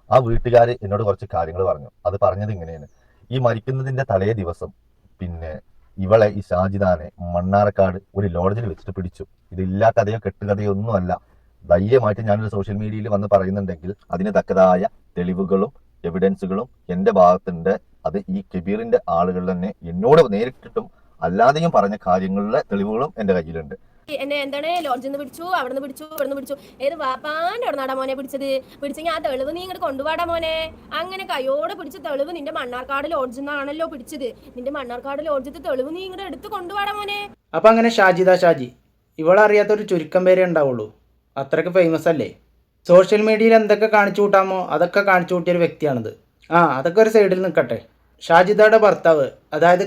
ആ വീട്ടുകാർ എന്നോട് കുറച്ച് കാര്യങ്ങൾ പറഞ്ഞു. അത് പറഞ്ഞത് ഇങ്ങനെയാണ്: ഈ മരിക്കുന്നതിന്റെ തലേ ദിവസം പിന്നെ ഇവളെ, ഈ ഷാജിദാനെ, മണ്ണാർക്കാട് ഒരു ലോഡ്ജിൽ വെച്ചിട്ട് പിടിച്ചു. ഇതില്ലാ കഥയോ കെട്ടുകഥയോ ഒന്നുമല്ല. ധൈര്യമായിട്ട് ഞാനൊരു സോഷ്യൽ മീഡിയയിൽ വന്ന് പറയുന്നുണ്ടെങ്കിൽ അതിന് തക്കതായ തെളിവുകളും എവിഡൻസുകളും എന്റെ ഭാഗത്തുണ്ട്. അത് ഈ കബീറിന്റെ ആളുകൾ തന്നെ എന്നോട് നേരിട്ടിട്ടും അല്ലാതെയും പറഞ്ഞ കാര്യങ്ങളിലെ തെളിവുകളും എന്റെ കയ്യിലുണ്ട്. എന്നെ എന്താണ് ലോഡ്ജിൽ നിന്ന് പിടിച്ചു, അവിടെ നിന്ന് പിടിച്ചു, ഇവിടെ നിന്ന് പിടിച്ചു. ഏത് വാപ്പാന്റെ അവിടെ നാടാ മോനെ പിടിച്ചത്? പിടിച്ചെങ്കിൽ ആ തെളിവ് നീ ഇങ്ങോട്ട് കൊണ്ടുപോടാ മോനെ. അങ്ങനെ കയ്യോടെ പിടിച്ച തെളിവ് നിന്റെ മണ്ണാർക്കാട് ലോഡ്ജിൽ നിന്നാണല്ലോ പിടിച്ചത്. നിന്റെ മണ്ണാർക്കാട് ലോഡ്ജിൽ തെളിവ് നീ ഇങ്ങോട്ട് എടുത്ത് കൊണ്ടുപോടാ മോനെ. അപ്പൊ അങ്ങനെ ഷാജി ഇവളറിയാത്തൊരു ചുരുക്കം പേരേ ഉണ്ടാവുള്ളൂ. അത്രയ്ക്ക് ഫേമസ് അല്ലേ? സോഷ്യൽ മീഡിയയിൽ എന്തൊക്കെ കാണിച്ചു കൂട്ടാമോ അതൊക്കെ കാണിച്ചു കൂട്ടിയൊരു വ്യക്തിയാണിത്. അതൊക്കെ ഒരു സൈഡിൽ നിൽക്കട്ടെ. ഷാജിദയുടെ ഭർത്താവ്, അതായത്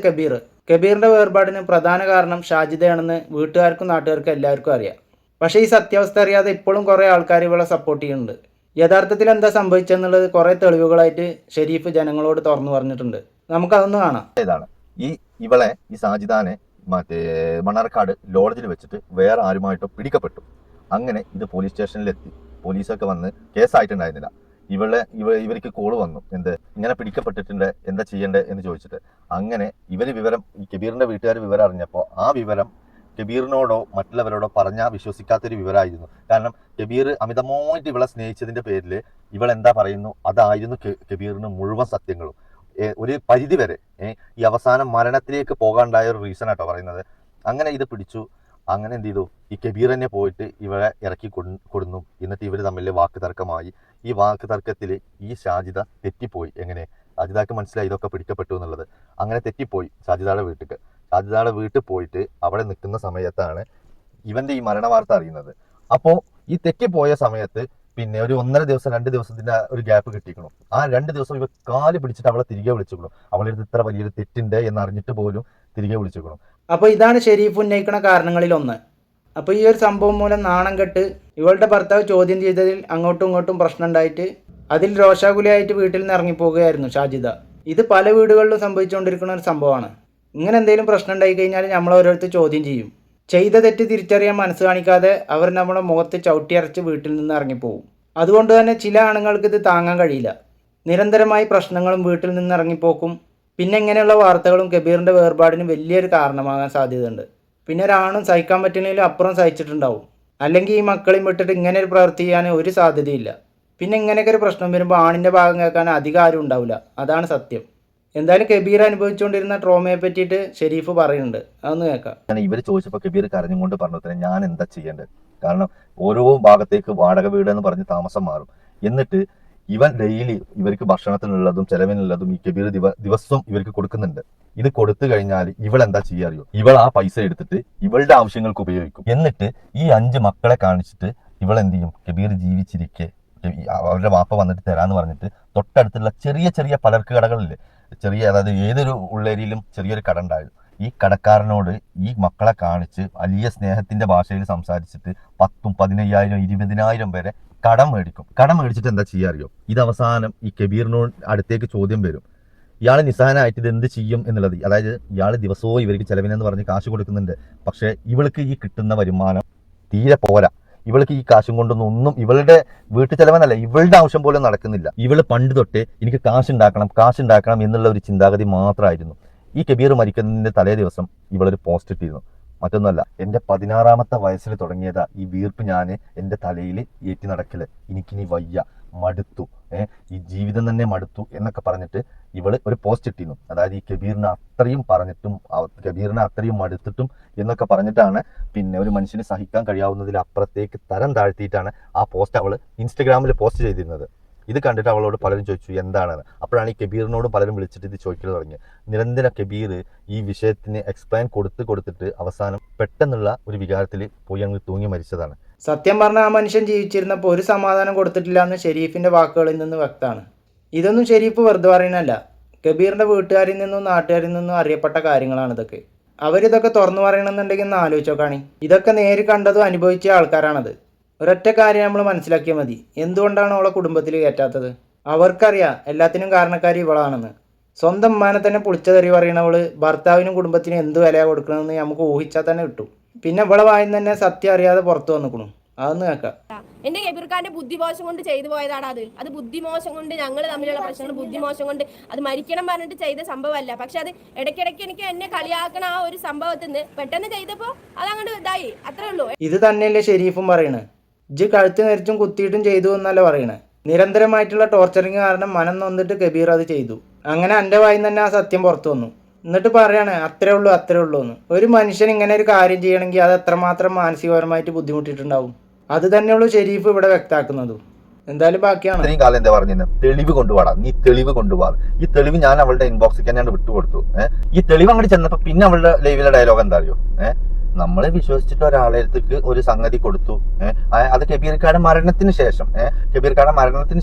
കബീറിന്റെ വേർപാടിന് പ്രധാന കാരണം ഷാജിദയാണെന്ന് വീട്ടുകാർക്കും നാട്ടുകാർക്കും എല്ലാവർക്കും അറിയാം. പക്ഷേ ഈ സത്യാവസ്ഥ അറിയാതെ ഇപ്പോഴും കുറേ ആൾക്കാർ ഇവളെ സപ്പോർട്ട് ചെയ്യുന്നുണ്ട്. യഥാർത്ഥത്തിൽ എന്താ സംഭവിച്ചെന്നുള്ളത് കുറേ തെളിവുകളായിട്ട് ഷെരീഫ് ജനങ്ങളോട് തുറന്നു പറഞ്ഞിട്ടുണ്ട്. നമുക്കതൊന്ന് കാണാം. ഇതാണ് ഇവളെ, ഈ സാജിദാനെ മണ്ണാർക്കാട് ലോഡ്ജിൽ വെച്ചിട്ട് വേറെ ആരുമായിട്ടോ പിടിക്കപ്പെട്ടു. അങ്ങനെ ഇത് പോലീസ് സ്റ്റേഷനിലെത്തി. പോലീസൊക്കെ വന്ന് കേസായിട്ടുണ്ടായിരുന്നില്ല. ഇവർക്ക് കോള് വന്നു, ഇങ്ങനെ പിടിക്കപ്പെട്ടിട്ടുണ്ട്, എന്താ ചെയ്യേണ്ടത് എന്ന് ചോദിച്ചിട്ട്. അങ്ങനെ വിവരം, ഈ കബീറിന്റെ വീട്ടുകാർ വിവരം അറിഞ്ഞപ്പോൾ ആ വിവരം കബീറിനോടോ മറ്റുള്ളവരോടോ പറഞ്ഞാൽ വിശ്വസിക്കാത്തൊരു വിവരമായിരുന്നു. കാരണം കബീർ അമിതമായിട്ട് ഇവളെ സ്നേഹിച്ചതിന്റെ പേരിൽ ഇവൾ എന്താ പറയുന്നു അതായിരുന്നു കബീറിന് മുഴുവൻ സത്യങ്ങളും. ഒരു പരിധി വരെ ഈ അവസാനം മരണത്തിലേക്ക് പോകാണ്ടായ ഒരു റീസൺ ആട്ടോ പറയുന്നത്. അങ്ങനെ ഇത് പിടിച്ചു. അങ്ങനെ എന്ത് ചെയ്തു, ഈ കബീർ തന്നെ പോയിട്ട് ഇവരെ ഇറക്കി കൊടുന്നു. എന്നിട്ട് ഇവർ തമ്മിൽ വാക്ക് തർക്കമായി. ഈ വാക്ക് തർക്കത്തിൽ ഈ ഷാജിദ തെറ്റിപ്പോയി. എങ്ങനെ? ഷാജിദക്ക് മനസ്സിലായി ഇതൊക്കെ പിടിക്കപ്പെട്ടു എന്നുള്ളത്. അങ്ങനെ തെറ്റിപ്പോയി ഷാജിദയുടെ വീട്ടിൽ പോയിട്ട് അവിടെ നിൽക്കുന്ന സമയത്താണ് ഇവന്റെ ഈ മരണ വാർത്ത അറിയുന്നത്. അപ്പോൾ ഈ തെറ്റിപ്പോയ സമയത്ത് പിന്നെ ഒരു 1.5 ദിവസം 2 ദിവസത്തിന്റെ ഒരു ഗ്യാപ്പ് കിട്ടിക്കണം. ആ 2 ദിവസം ഇവ കാല് പിടിച്ചിട്ട് അവളെ തിരികെ വിളിച്ചിക്കണം. അവളുടെ അടുത്ത് ഇത്ര വലിയൊരു തെറ്റുണ്ട് എന്നറിഞ്ഞിട്ട് പോലും തിരികെ വിളിച്ചിക്കണം. അപ്പോൾ ഇതാണ് ഷെരീഫ് ഉന്നയിക്കുന്ന കാരണങ്ങളിൽ ഒന്ന്. അപ്പോൾ ഈ ഒരു സംഭവം മൂലം നാണം കെട്ട് ഇവളുടെ ഭർത്താവ് ചോദ്യം ചെയ്തതിൽ അങ്ങോട്ടും ഇങ്ങോട്ടും പ്രശ്നം ഉണ്ടായിട്ട് അതിൽ രോഷാകുലയായിട്ട് വീട്ടിൽ നിന്ന് ഇറങ്ങിപ്പോകുകയായിരുന്നു ഷാജിദ. ഇത് പല വീടുകളിലും സംഭവിച്ചുകൊണ്ടിരിക്കുന്ന ഒരു സംഭവമാണ്. ഇങ്ങനെ എന്തെങ്കിലും പ്രശ്നം ഉണ്ടായി കഴിഞ്ഞാൽ നമ്മൾ ഓരോരുത്തർ ചോദ്യം ചെയ്യും. ചെയ്ത തെറ്റ് തിരിച്ചറിയാൻ മനസ്സ് കാണിക്കാതെ അവർ നമ്മുടെ മുഖത്ത് ചവിട്ടിയരച്ച് വീട്ടിൽ നിന്ന് ഇറങ്ങിപ്പോകും. അതുകൊണ്ട് തന്നെ ചില ആണുങ്ങൾക്ക് ഇത് താങ്ങാൻ കഴിയില്ല. നിരന്തരമായി പ്രശ്നങ്ങളും വീട്ടിൽ നിന്ന് ഇറങ്ങിപ്പോക്കും പിന്നെ ഇങ്ങനെയുള്ള വാർത്തകളും കബീറിൻ്റെ വേർപാടിന് വലിയൊരു കാരണമാകാൻ സാധ്യതയുണ്ട്. പിന്നെ ഒരാണും സഹിക്കാൻ പറ്റുന്നതിലും അപ്പുറം സഹിച്ചിട്ടുണ്ടാവും. അല്ലെങ്കിൽ ഈ മക്കളെയും വിട്ടിട്ട് ഇങ്ങനെ ഒരു പ്രവൃത്തി ചെയ്യാൻ ഒരു സാധ്യതയില്ല. പിന്നെ ഇങ്ങനെയൊക്കെ ഒരു പ്രശ്നം വരുമ്പോൾ ആണിൻ്റെ ഭാഗം കേൾക്കാൻ അധികം ആരും ഉണ്ടാവില്ല. അതാണ് സത്യം. എന്തായാലും കബീർ അനുഭവിച്ചുകൊണ്ടിരുന്ന ട്രോമയെ പറ്റിയിട്ട് ഷെരീഫ് പറയുന്നുണ്ട്. അതൊന്ന് കേൾക്കാം. ഇവർ ചോദിച്ചപ്പോൾ കബീർ കരഞ്ഞുകൊണ്ട് പറഞ്ഞു, ഞാൻ എന്താ ചെയ്യേണ്ടത്? കാരണം ഓരോ ഭാഗത്തേക്ക് വാടക വീട് എന്ന് പറഞ്ഞ് താമസം മാറും. എന്നിട്ട് ഇവൻ ഡെയിലി ഇവർക്ക് ഭക്ഷണത്തിനുള്ളതും ചെലവിനുള്ളതും ഈ കബീർ ദിവസവും ഇവർക്ക് കൊടുക്കുന്നുണ്ട്. ഇത് കൊടുത്തു കഴിഞ്ഞാൽ ഇവൾ എന്താ ചെയ്യാറിയോ? ഇവൾ ആ പൈസ എടുത്തിട്ട് ഇവളുടെ ആവശ്യങ്ങൾക്ക് ഉപയോഗിക്കും. എന്നിട്ട് ഈ 5 മക്കളെ കാണിച്ചിട്ട് ഇവൾ എന്ത് ചെയ്യും? കബീർ ജീവിച്ചിരിക്കെ അവരുടെ വാപ്പ വന്നിട്ട് തരാന്ന് പറഞ്ഞിട്ട് തൊട്ടടുത്തുള്ള ചെറിയ ചെറിയ പലർക്ക് കടകളില്ലേ, അതായത് ഏതൊരു ഉള്ളേരിയിലും ചെറിയൊരു കട ഉണ്ടായിരുന്നു. ഈ കടക്കാരനോട് ഈ മക്കളെ കാണിച്ച് വലിയ സ്നേഹത്തിന്റെ ഭാഷയിൽ സംസാരിച്ചിട്ട് 10,000, 15,000, 20,000 വരെ കടം മേടിച്ചിട്ട് എന്താ ചെയ്യാറിയോ? ഇത് അവസാനം ഈ കബീറിനോട് അടുത്തേക്ക് ചോദ്യം വരും, ഇയാൾ നിസ്സഹനായിട്ട് ഇത് എന്ത് ചെയ്യും എന്നുള്ളത്. അതായത് ഇയാൾ ദിവസവും ഇവർക്ക് ചെലവിനെന്ന് പറഞ്ഞ് കാശ് കൊടുക്കുന്നുണ്ട്. പക്ഷെ ഇവൾക്ക് ഈ കിട്ടുന്ന വരുമാനം തീരെ പോരാ. ഇവൾക്ക് ഈ കാശും കൊണ്ടൊന്നും ഇവളുടെ വീട്ടു ചെലവെന്നല്ല, ഇവളുടെ ആവശ്യം പോലും നടക്കുന്നില്ല. ഇവള് പണ്ട് തൊട്ടേ എനിക്ക് കാശുണ്ടാക്കണം എന്നുള്ള ഒരു ചിന്താഗതി മാത്രമായിരുന്നു. ഈ കബീർ മരിക്കുന്നതിന്റെ തലേ ദിവസം ഇവളൊരു പോസ്റ്റ് ഇട്ടിരുന്നു. മറ്റൊന്നുമല്ല, എൻ്റെ 16ാമത്തെ വയസ്സിൽ തുടങ്ങിയതാ ഈ വീർപ്പ് ഞാൻ എൻ്റെ തലയിൽ ഏറ്റി നടക്കല്. എനിക്കിനി വയ്യ, മടുത്തു, ഈ ജീവിതം തന്നെ മടുത്തു എന്നൊക്കെ പറഞ്ഞിട്ട് ഇവള് ഒരു പോസ്റ്റ് ഇട്ടിരുന്നു. അതായത് ഈ കബീറിനെ അത്രയും മടുത്തിട്ടും എന്നൊക്കെ പറഞ്ഞിട്ടാണ് പിന്നെ ഒരു മനുഷ്യന് സഹിക്കാൻ കഴിയാവുന്നതിൽ അപ്പുറത്തേക്ക് തരം താഴ്ത്തിയിട്ടാണ് ആ പോസ്റ്റ് അവള് ഇൻസ്റ്റഗ്രാമിൽ പോസ്റ്റ് ചെയ്തിരുന്നത്. ഇത് കണ്ടിട്ട് അവളോട് പലരും ചോദിച്ചു എന്താണെന്ന്. അപ്പോഴാണ് ഈ കബീറിനോടും പലരും വിളിച്ചിട്ട് ഇത് ചോദിക്കൽ തുടങ്ങിയത്. നിരന്തരം കബീർ ഈ വിഷയത്തിന് എക്സ്പ്ലെയിൻ കൊടുത്തിട്ട് അവസാനം പെട്ടെന്നുള്ള ഒരു വികാരത്തിൽ പോയി അങ്ങ് തൂങ്ങി മരിച്ചതാണ്. സത്യം പറഞ്ഞാൽ ആ മനുഷ്യൻ ജീവിച്ചിരുന്നപ്പോൾ ഒരു സമാധാനം കൊടുത്തിട്ടില്ല എന്ന് ഷെരീഫിൻ്റെ വാക്കുകളിൽ നിന്ന് വ്യക്തമാണ്. ഇതൊന്നും ഷെരീഫ് വെറുതെ പറയുന്നതല്ല. കബീറിൻ്റെ വീട്ടുകാരിൽ നിന്നും നാട്ടുകാരിൽ നിന്നും അറിയപ്പെട്ട കാര്യങ്ങളാണ് ഇതൊക്കെ. അവരിതൊക്കെ തുറന്നു പറയണമെന്നുണ്ടെങ്കിൽ ഒന്ന് ആലോചിച്ച് നോക്കാണ്. ഇതൊക്കെ നേരി കണ്ടതും അനുഭവിച്ച ആൾക്കാരാണത്. ഒരൊറ്റ കാര്യം നമ്മൾ മനസ്സിലാക്കിയാൽ മതി. എന്തുകൊണ്ടാണ് അവളെ കുടുംബത്തിൽ കയറ്റാത്തത്? അവർക്കറിയാം എല്ലാത്തിനും കാരണക്കാരി ഇവളാണെന്ന്. സ്വന്തം ഉമ്മാനെ തന്നെ പുളിച്ചതെറി പറയണവള് ഭർത്താവിനും കുടുംബത്തിനും എന്ത് വിലയാണ് കൊടുക്കണമെന്ന് നമുക്ക് ഊഹിച്ചാൽ തന്നെ കിട്ടും. പിന്നെ ഇവളെ വായിന്ന് തന്നെ സത്യം അറിയാതെ പുറത്തു വന്നിക്കണു. അതൊന്ന് കേൾക്കാം. എന്റെ കബീർക്കാരന്റെ ബുദ്ധിമോശം കൊണ്ട് ചെയ്തു പോയതാടാ അത് ബുദ്ധിമോശം കൊണ്ട് ഞങ്ങൾ തമ്മിലുള്ള പ്രശ്നങ്ങൾ ബുദ്ധിമോശം കൊണ്ട് അത് മരിക്കണം പറഞ്ഞിട്ട് ചെയ്ത സംഭവമല്ല. പക്ഷെ അത് ഇടയ്ക്കിടയ്ക്ക് എനിക്ക് എന്നെ കളിയാക്കണ ആ ഒരു സംഭവത്തിൽ നിന്ന് പെട്ടെന്ന് ചെയ്തപ്പോ അതങ്ങോട്ട് ഇതായി, അത്രേ ഉള്ളൂ. ഇത് തന്നെയല്ലേ ഷെരീഫും പറയണേ. ഇജ്ജ് കഴുത്ത് നെരിച്ചും കുത്തിയിട്ടും ചെയ്തു എന്നല്ല പറയണേ. നിരന്തരമായിട്ടുള്ള ടോർച്ചറിങ് കാരണം മനം നൊന്നിട്ട് കബീർ അത് ചെയ്തു. അങ്ങനെ എൻ്റെ വായിൽ തന്നെ ആ സത്യം പുറത്തു വന്നു. എന്നിട്ട് പറയാണ് അത്രേ ഉള്ളൂ എന്ന്. ഒരു മനുഷ്യൻ ഇങ്ങനെ ഒരു കാര്യം ചെയ്യണമെങ്കിൽ അത് എത്രമാത്രം മാനസികപരമായിട്ട് ബുദ്ധിമുട്ടിയിട്ടുണ്ടാവും. അത് തന്നെയുള്ളൂ ഷെരീഫ് ഇവിടെ വ്യക്തമാക്കുന്നതും. എന്തായാലും ബാക്കിയാണ്. ഇത്രയും കാലം എന്താ പറഞ്ഞിരുന്നത്, തെളിവ് കൊണ്ടുപോടാ, നീ തെളിവ് കൊണ്ടുപോകാ. ഈ തെളിവ് ഞാൻ അവളുടെ ഇൻബോക്സിൽ തന്നെയാണ് വിട്ടുകൊടുത്തു. ഈ തെളിവ് അങ്ങോട്ട് ചെന്നപ്പോ പിന്നെ അവളുടെ ലൈവിലെ ഡയലോഗ് എന്താ അറിയോ, നമ്മളെ വിശ്വസിച്ചിട്ട് ഒരാളെ അടുത്തേക്ക് ഒരു സംഗതി കൊടുത്തു. അത് കബീർക്കാരുടെ മരണത്തിന്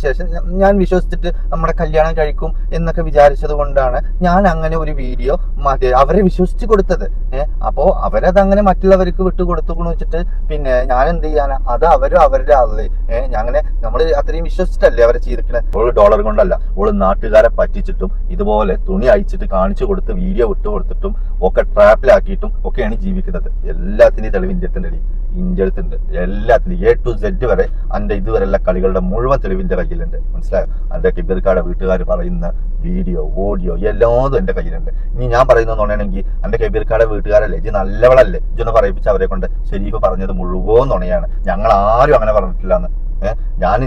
ശേഷം ഞാൻ വിശ്വസിച്ചിട്ട് നമ്മുടെ കല്യാണം കഴിക്കും എന്നൊക്കെ വിചാരിച്ചത് കൊണ്ടാണ് ഞാൻ അങ്ങനെ ഒരു വീഡിയോ അവരെ വിശ്വസിച്ച് കൊടുത്തത്. അപ്പോ അവരതങ്ങനെ മറ്റുള്ളവർക്ക് വിട്ടുകൊടുത്തുകൊണ്ട് വെച്ചിട്ട് പിന്നെ ഞാൻ എന്ത് ചെയ്യാനാ? അത് അവരും അവരുടെ ആളെ അങ്ങനെ നമ്മൾ അത്രയും വിശ്വസിച്ചിട്ടല്ലേ അവരെ ചെയ്തിരിക്കണേ. ഓള് ഡോളർ കൊണ്ടല്ല, ഓള് നാട്ടുകാരെ പറ്റിച്ചിട്ടും ഇതുപോലെ തുണി അയച്ചിട്ട് കാണിച്ചു കൊടുത്ത് വീഡിയോ വിട്ടു കൊടുത്തിട്ടും ഒക്കെ ട്രാപ്പിലാക്കിയിട്ടും ഒക്കെയാണ് ജീവിക്കുന്നത്. എല്ലാത്തിനും തെളിവ് ഇന്ത്യ അടുത്തുണ്ട്. എല്ലാത്തിനും A to Z വരെ എൻ്റെ ഇതുവരെയുള്ള കളികളുടെ മുഴുവൻ തെളിവിന്റെ കയ്യിലുണ്ട്. മനസ്സിലായോ? എൻ്റെ കബീർക്കാരുടെ വീട്ടുകാർ പറയുന്ന വീഡിയോ ഓഡിയോ എല്ലാതും എൻ്റെ കയ്യിലുണ്ട്. ഇനി ഞാൻ പറയുന്നത് നുണയാണെങ്കിൽ എൻ്റെ കബീർക്കാരുടെ വീട്ടുകാരല്ലേ, ഇജ്ജ് നല്ലവളല്ലേ, ഇജ്ജൊന്ന് പറയിപ്പിച്ച് അവരെ കൊണ്ട് ഷെരീഫ് പറഞ്ഞത് മുഴുവൻ നുണയാണ്, ഞങ്ങൾ ആരും അങ്ങനെ പറഞ്ഞിട്ടില്ലാന്ന്. ഞാൻ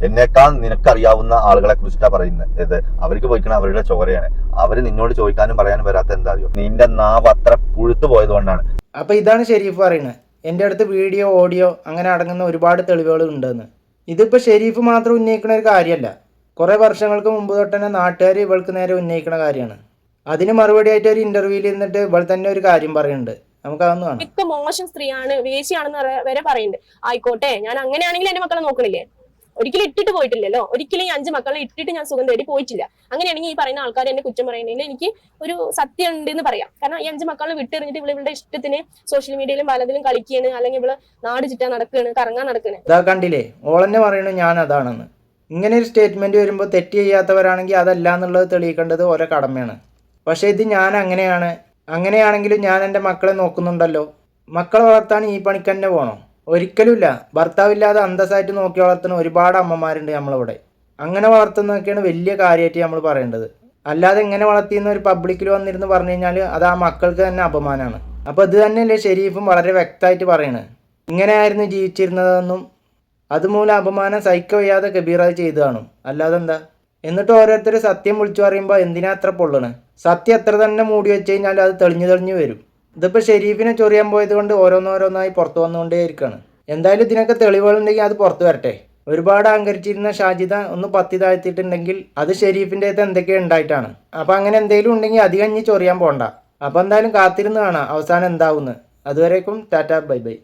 എന്നേക്കാൾ നിനക്കറിയാവുന്ന ആളുകളെ കുറിച്ചിട്ടാ പറയുന്നത്. അവർക്ക് പോയിക്കണ അവരുടെ ചോരയാണ്. അവര് നിന്നോട് ചോദിക്കാനും പറയാനും വരാത്ത എന്താ അറിയോ, നിന്റെ നാവ് അത്ര പുഴുത്തു പോയത് കൊണ്ടാണ്. അപ്പൊ ഇതാണ് ഷെരീഫ് പറയുന്നത്. എൻ്റെ അടുത്ത് വീഡിയോ ഓഡിയോ അങ്ങനെ അടങ്ങുന്ന ഒരുപാട് തെളിവുകൾ ഉണ്ടെന്ന്. ഇതിപ്പോൾ ഷെരീഫ് മാത്രം ഉന്നയിക്കുന്ന ഒരു കാര്യമല്ല. കുറേ വർഷങ്ങൾക്ക് മുമ്പ് തൊട്ട് തന്നെ നാട്ടുകാർ ഇവൾക്ക് നേരെ ഉന്നയിക്കുന്ന കാര്യമാണ്. അതിന് മറുപടി ആയിട്ട് ഒരു ഇന്റർവ്യൂവിൽ ഇരുന്നിട്ട് ഇവൾ തന്നെ ഒരു കാര്യം പറയുന്നുണ്ട്. നമുക്കതൊന്ന് കാണാം. മിക്ക മോശം സ്ത്രീയാണ്, വേശ്യാണെന്ന് വരെ പറയുന്നുണ്ട്. ആയിക്കോട്ടെ, ഞാൻ അങ്ങനെയാണെങ്കിൽ എന്റെ മക്കളെ നോക്കണില്ലേ? ഒരിക്കലും ഇട്ടിട്ട് പോയിട്ടില്ലല്ലോ. ഒരിക്കലും ഈ 5 മക്കളെ ഇട്ടിട്ട് ഞാൻ സുഖം തേടി പോയിട്ടില്ല. അങ്ങനെയാണെങ്കിൽ ഈ പറയുന്ന ആൾക്കാർ എന്നെ കുറ്റം പറയുന്നതിൽ എനിക്ക് ഒരു സത്യം ഉണ്ട് എന്ന് പറയാം. കാരണം ഈ 5 മക്കളെ വിട്ടെറിഞ്ഞിട്ട് ഇവളുടെ ഇഷ്ടത്തിന് സോഷ്യൽ മീഡിയയിലും പലതിലും കളിക്കുകയാണ്, അല്ലെങ്കിൽ ഇവള് നാട് ചുറ്റാൻ നടക്കുകയാണ്, കറങ്ങാൻ നടക്കുകയാണ്. ഇതാ കണ്ടില്ലേ, ഓളെന്നെ പറയണു ഞാൻ അതാണെന്ന്. ഇങ്ങനെ ഒരു സ്റ്റേറ്റ്മെന്റ് വരുമ്പോൾ തെറ്റ് ചെയ്യാത്തവരാണെങ്കിൽ അതല്ല എന്നുള്ളത് തെളിയിക്കേണ്ടത് ഓരോ കടമയാണ്. പക്ഷേ ഇത് ഞാൻ അങ്ങനെയാണെങ്കിലും ഞാൻ എൻ്റെ മക്കളെ നോക്കുന്നുണ്ടല്ലോ. മക്കളെ വളർത്താൻ ഈ പണിക്ക് തന്നെ പോകണോ? ഒരിക്കലുമില്ല. ഭർത്താവില്ലാതെ അന്തസ്സായിട്ട് നോക്കി വളർത്തുന്ന ഒരുപാട് അമ്മമാരുണ്ട് നമ്മളിവിടെ. അങ്ങനെ വളർത്തുന്നതൊക്കെയാണ് വലിയ കാര്യമായിട്ട് നമ്മൾ പറയേണ്ടത്. അല്ലാതെ ഇങ്ങനെ വളർത്തിയെന്ന് ഒരു പബ്ലിക്കിൽ വന്നിരുന്ന് പറഞ്ഞു കഴിഞ്ഞാൽ അത് ആ മക്കൾക്ക് തന്നെ അപമാനമാണ്. അപ്പോൾ ഇത് തന്നെയല്ലേ ഷെരീഫും വളരെ വ്യക്തമായിട്ട് പറയണത്. ഇങ്ങനെയായിരുന്നു ജീവിച്ചിരുന്നതെന്നും അതുമൂലം അപമാനം സഹിക്കവയ്യാതെ കബീർ അത് ചെയ്തു കാണും, അല്ലാതെ എന്താ? എന്നിട്ട് ഓരോരുത്തർ സത്യം വിളിച്ചു പറയുമ്പോൾ എന്തിനാ അത്ര പൊള്ളണ്? സത്യം എത്ര തന്നെ മൂടി വെച്ച് കഴിഞ്ഞാൽ അത് തെളിഞ്ഞു വരും. ഇതിപ്പോൾ ഷെരീഫിനെ ചൊറിയാൻ പോയത് കൊണ്ട് ഓരോന്നോരോന്നായി പുറത്തു വന്നുകൊണ്ടേയിരിക്കുകയാണ്. എന്തായാലും ഇതിനൊക്കെ തെളിവുകളുണ്ടെങ്കിൽ അത് പുറത്തു വരട്ടെ. ഒരുപാട് അഹങ്കരിച്ചിരുന്ന ഷാജിദ ഒന്ന് പത്തി താഴ്ത്തിയിട്ടുണ്ടെങ്കിൽ അത് ഷെരീഫിൻ്റെ അടുത്ത് എന്തൊക്കെയോ ഉണ്ടായിട്ടാണ്. അപ്പോൾ അങ്ങനെ എന്തെങ്കിലും ഉണ്ടെങ്കിൽ അധികം ഇനി ചൊറിയാൻ പോകണ്ട. അപ്പോൾ എന്തായാലും കാത്തിരുന്ന് കാണാം അവസാനം എന്താവുമെന്ന്. അതുവരേക്കും ടാറ്റാ ബൈ ബൈ.